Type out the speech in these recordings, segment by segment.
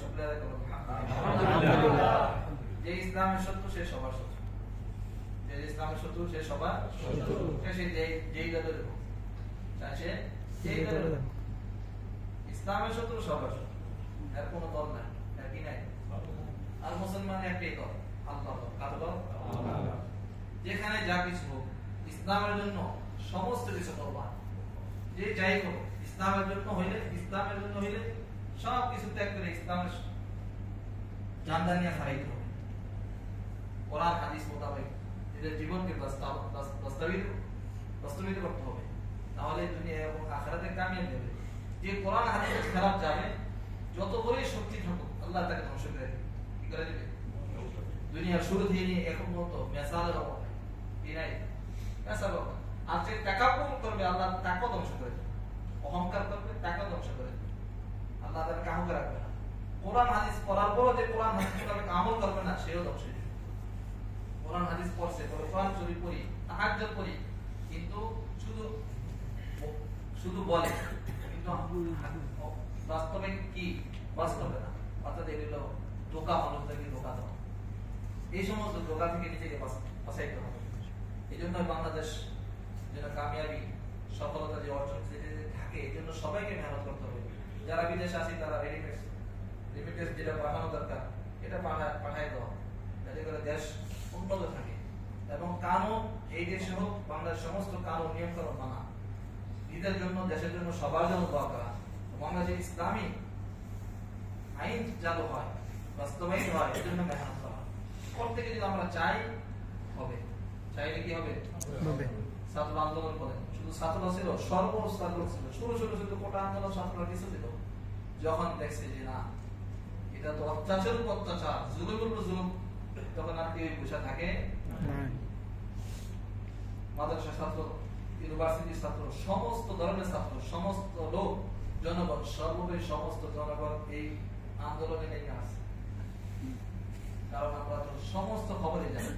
শুকরিয়া আদায় করব আলহামদুলিল্লাহ। যে ইসলামের শত্রু সে সবার শত্রু, যে ইসলামের শত্রু সে সবার শত্রু, সে যেই দলের হোক, সে যেই দলের হোক, ইসলামের শত্রু সবার শত্রু, এর কোনো দল নাই, এর কি নাই। আর মুসলমান একটাই দল, আল্লাহ দল। কার দল? আল্লাহ। যেখানে যা কিছু হোক ইসলামের জন্য সমস্ত কিছু করবা, যে যাই হোক ইসলামের জন্য হইলে সব কিছু ত্যাগ করে ইসলামের জানদানিয়া খাইতে হবে। কোরআন হাদিস মোতাবেক নিজের জীবনকে বাস্তবিত করতে হবে, তাহলে দুনিয়া এবং আখিরাতে কামিয়াবি হবে। যে কোরআন হাদিসের খেলাফ যাবে, যত বড়ই শক্তি থাকুক, আল্লাহ তাকে ধ্বংস করে দেবে। কি করে দেবে? দুনিয়ার শুরু থেকে নিয়ে এখন পর্যন্ত মেসালের অভাব নেই, কি নাই? মেসালের অভাব। আর যে তাকাব্বুর করবে, আল্লাহ তাকেও ধ্বংস করে দেবে। অহংকার করবে, তাকেও ধ্বংস করে দেবে। আল্লাহ তাকে কাহকে রাখবে না। কোরআন হাদিস পড়ার পরও যে কোরআন হাদিস মোতাবেক আমল করবে না, সেও ধ্বংস হয়ে যাবে। কোরআন হাদিস পড়ছে, কোরআন শরীফ পড়ি, তাহাজ্জুদ পড়ি, কিন্তু শুধু বলে, কিন্তু বাস্তবে কি? বাস্তবে না। অর্থাৎ এগুলো ধোঁকা, মানুষদেরকে ধোঁকা দেওয়া। এই সমস্ত ধোঁকা থেকে নিজেকে বাঁচাইতে হবে। এই জন্য বাংলাদেশ যেন কামিয়াবি, সফলতা যে অর্জন থাকে, এই জন্য সবাইকে মেহনত করতে হবে। যারা বিদেশে আছে তারা রেমিটেন্স যেটা পাঠানো দরকার, এটা পাঠাই দেওয়া, যাতে করে দেশ উন্নত থাকে। এবং কানুন এই দেশে হোক, বাংলাদেশ সমস্ত কানুন নিয়ম কানুন মানা, নিজের জন্য, দেশের জন্য, সবার জন্য দোয়া করা। বাংলাদেশে ইসলামী আইন চালু হয়, বাস্তবায়িত হয়, এর জন্য মেহনত করা। প্রত্যেকে যদি আমরা চাই, হবে। চাইলে কি হবে? ছাত্র আন্দোলন করেন, শুধু ছাত্র ছিল, সর্বস্তর ছিল, শুরু কোটা আন্দোলন ছাত্ররা কিছু দিল। যখন দেখছে যে না, এটা তো অত্যাচার, জুলুমের উপর জুলুম, তখন আর কেউ বসে থাকে। মাদ্রাসা ছাত্র, ইউনিভার্সিটির ছাত্র, সমস্ত ধরনের ছাত্র, সমস্ত লোক, জনগণ, সর্বোপরি সমস্ত জনগণ এই আন্দোলনে লেগে আছে। কারণ আমরা তো সমস্ত খবরে জানি,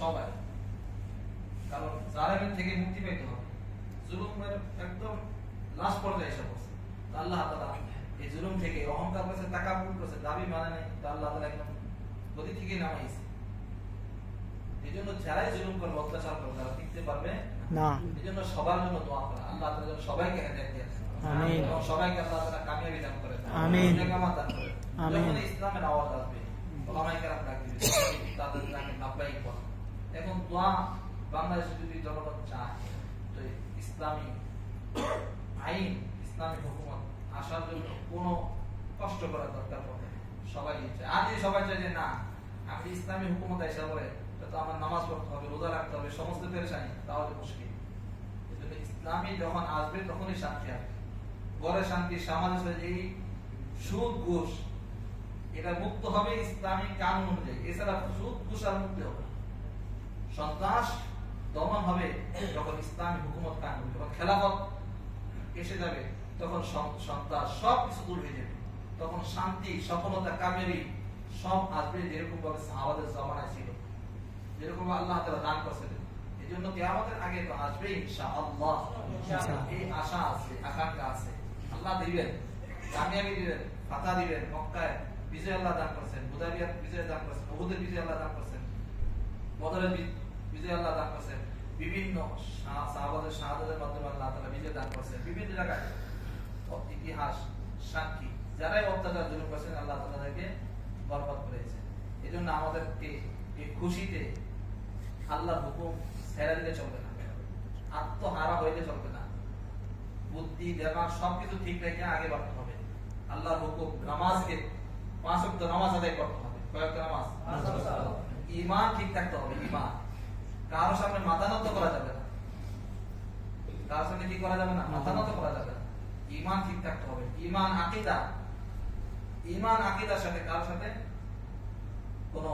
সবাই। কারণ জালেমের থেকে মুক্তি পেতে হবে, জুলুমের একদম লাস্ট পর্যায়ে এসে পড়ছে। আল্লাহ তাআলা এই জুলুম থেকে, অহংকার করেছে, তাকাব্বুর করেছে, দাবি মানে নেই, আল্লাহ তাআলা একদম গদি থেকে নামাইছে। এই জন্য যারাই জুলুম করবে, অত্যাচার করবে, তারা টিকতে পারবে না। এই জন্য সবার জন্য দোয়া করা, আল্লাহ তাআলা যেন সবাইকে হেদায়েত দেন, আমিন। এবং সবাইকে আল্লাহ তাআলা কামিয়াবি দান করেন, আমিন। নেকামত দান করেন, আমিন। যখন ইসলামের আওয়াজ আসবে, ওলামায়ে কেরাম ডাক দিবে, তাদের ডাকে লাব্বাইক বলা। এখন দোয়া বাংলাদেশে যদি জনগণ চায়, তো ইসলামী আইন, ইসলামী হুকুমত আসার জন্য কোনো কষ্ট করার দরকার পড়ে না। সবাই চায়। আর যদি সবাই চায় যে না, আমি ইসলামী হুকুমত এসে পড়ে, তো আমার নামাজ পড়তে হবে, রোজা রাখতে হবে, সমস্ত পেরেশানি, তাহলে মুশকিল। এজন্য ইসলামী যখন আসবে, তখনই শান্তি আসবে। ঘরে শান্তি, সমাজে এই সুদ ঘুষ, এটা মুক্ত হবে ইসলামী কানুন অনুযায়ী। এছাড়া সুদ ঘুষ আর মুক্তি হবে না। সন্ত্রাস দমন হবে যখন ইসলামী হুকুমত কায়েম হবে। যখন খেলাফত এসে যাবে, তখন সন্ত্রাস সব কিছু দূর হয়ে যাবে। তখন শান্তি, সফলতা, কামিয়াবি সব আসবে, যেরকম ভাবে সাহাবাদের জামানায় ছিল, যেরকম আল্লাহ তাআলা দান করেছেন। এই জন্য কিয়ামতের আগে তো আসবে ইনশাআল্লাহ। এই আশা আছে, আকাঙ্ক্ষা আছে। আল্লাহ দিবেন, কামিয়াবি দিবেন, ফাতহ দিবেন। মক্কায় বিজয় আল্লাহ দান করেছেন, হুদায়বিয়ার বিজয় দান করেছেন, উহুদের বিজয় আল্লাহ দান করেছেন, বদরের বিজয় আল্লাহ দান করেছেন, বিভিন্ন সাহাবাদের শাহাদাতের মাধ্যমে আল্লাহ তাআলা বিজয় দান করেছেন। বিভিন্ন জায়গায় ইতিহাস সাক্ষী, যারাই অত্যাচার জুলুম করেছেন, আল্লাহ তাআলা তাদেরকে বরবাদ করেছেন। এজন্য আমাদেরকে এই খুশিতে আল্লাহর হুকুম ছেড়ে দিলে চলবে না, আত্মহারা হইলে চলবে না। বুদ্ধি, দিমাগ সবকিছু ঠিক রেখে আগে বাড়তে হবে। আল্লাহর হুকুম, নামাজকে 5 ওয়াক্ত নামাজ আদায় করতে হবে। কয় ওয়াক্ত নামাজ? ঈমান ঠিক থাকতে হবে। ঈমান, কারোর সামনে মাথা নত করা যাবে না, কারোর সামনে কি করা যাবে না? মাথা নত করা যাবে না। ঈমান ঠিক থাকতে হবে। ঈমান আকীদা, ঈমান আকীদার সাথে কারোর সাথে কোনো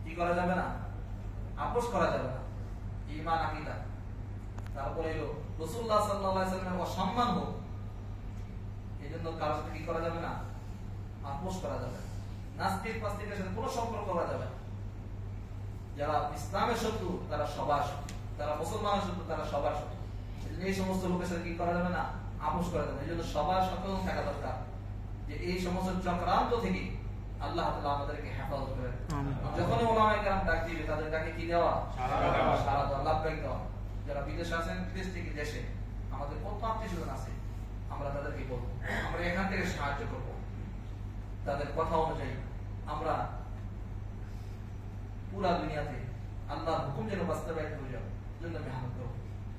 কি করা যাবে না? আপোষ করা যাবে না। ঈমান আকীদা। তারপরে হলো রাসূলুল্লাহ সাল্লাল্লাহু আলাইহি ওয়াসাল্লামের অসম্মান হোক, এজন্য কারোর সাথে কি করা যাবে না? আপোষ করা যাবে না। নাস্তিক ফাস্তিকের সাথে কোনো সম্পর্ক করা যাবে না। যারা ইসলামের শত্রু তারা সবার শত্রু, যারা মুসলমানের শত্রু তারা সবার শত্রু। এই সমস্ত লোকের সাথে কি করা যাবে না? আপোষ করা যাবে না। এই জন্য সবার সচেতন থাকা দরকার যে এই সমস্ত চক্রান্ত থেকে আল্লাহ তাআলা আমাদেরকে হেফাজত করেন। যখন ওলামায়ে কেরাম ডাক দিবে তাদের ডাকে কি দেওয়া? সাড়া দেওয়া, লাভবাক দেওয়া। যারা বিদেশে আছেন, বিদেশ থেকে দেশে আমাদের কত আত্মীয়স্বজন আছে, আমরা তাদেরকে বলবো, আমরা এখান থেকে সাহায্য করব। তাদের কথা অনুযায়ী আমরা পুরা দুনিয়াতে আল্লাহর হুকুম যেন বাস্তবায়িত হয়ে যায় জন্য মেহনত করব।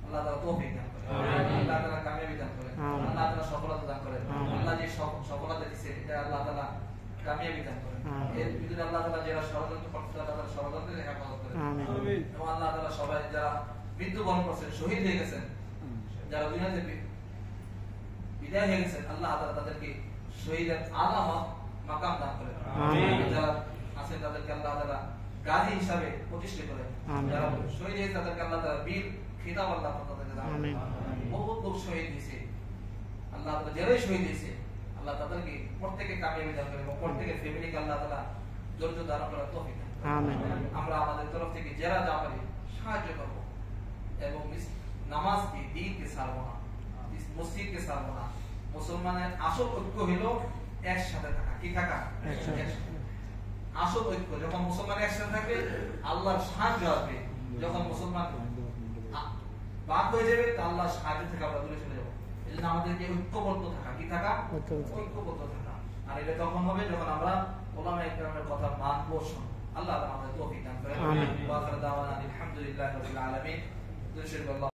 আল্লাহ তাআলা তৌফিক দান করেন, আল্লাহ তাআলা কামিয়াবি দান করেন, আল্লাহ তাআলা সফলতা দান করেন। আল্লাহ যে সফলতা দিয়েছে এটা আল্লাহ তাআলা কামিয়াবি দান করেন। এর ভিতরে আল্লাহ তাআলা যারা ষড়যন্ত্র করছে আল্লাহ তাআলা ষড়যন্ত্র থেকে হেফাজত করেন। আমিন। এবং আল্লাহ তাআলা সবাই যারা মৃত্যুবরণ করছেন, শহীদ হয়ে গেছেন, যারা দুনিয়াতে বিদায় হয়ে গেছেন, আল্লাহ তাআলা তাদেরকে শহীদের আলা মাকাম দান করেন। আমিন। যারা আছেন তাদেরকে আল্লাহ তাআলা গাজী হিসাবে প্রতিষ্ঠিত করেন। যারা শহীদ হয়েছে তাদেরকে আল্লাহ তাআলা বীর খিতাব আল্লাহ তাদেরকে দান করেন। বহুত লোক শহীদ হয়েছে, আল্লাহ তাআলা যারাই শহীদ হয়েছে আল্লাহ তাদেরকে প্রত্যেককে কামিয়াবি দান করেন এবং প্রত্যেকের ফ্যামিলিকে আল্লাহ তাআলা ধৈর্য ধারণ করার তৌফিক দান করেন। আমিন। আমরা আমাদের তরফ থেকে যারা যা পারি সাহায্য করব এবং নামাজকে দ্বীনকে ছাড়বো না, মসজিদকে ছাড়বো না। মুসলমানের আসল ঐক্য হলো একসাথে থাকা। কি থাকা? আসল ঐক্য। যখন মুসলমান একসাথে থাকবে আল্লাহর সাহায্য আসবে। যখন মুসলমান বাদ হয়ে যাবে তা আল্লাহর সাহায্য থেকে আমরা দূরে চলে যাবো। এই জন্য আমাদেরকে ঐক্যবদ্ধ থাকা। কি থাকা? ঐক্যবদ্ধ থাকা। আর এটা তখন হবে যখন আমরা ওলামায়ে কেরামের কথা মানবো, শুনবো। আল্লাহ আমাদের তৌফিক দান করেন। আমিন। ওয়া আখিরু দাওয়ানা আলহামদুলিল্লাহি রাব্বিল আলামিন।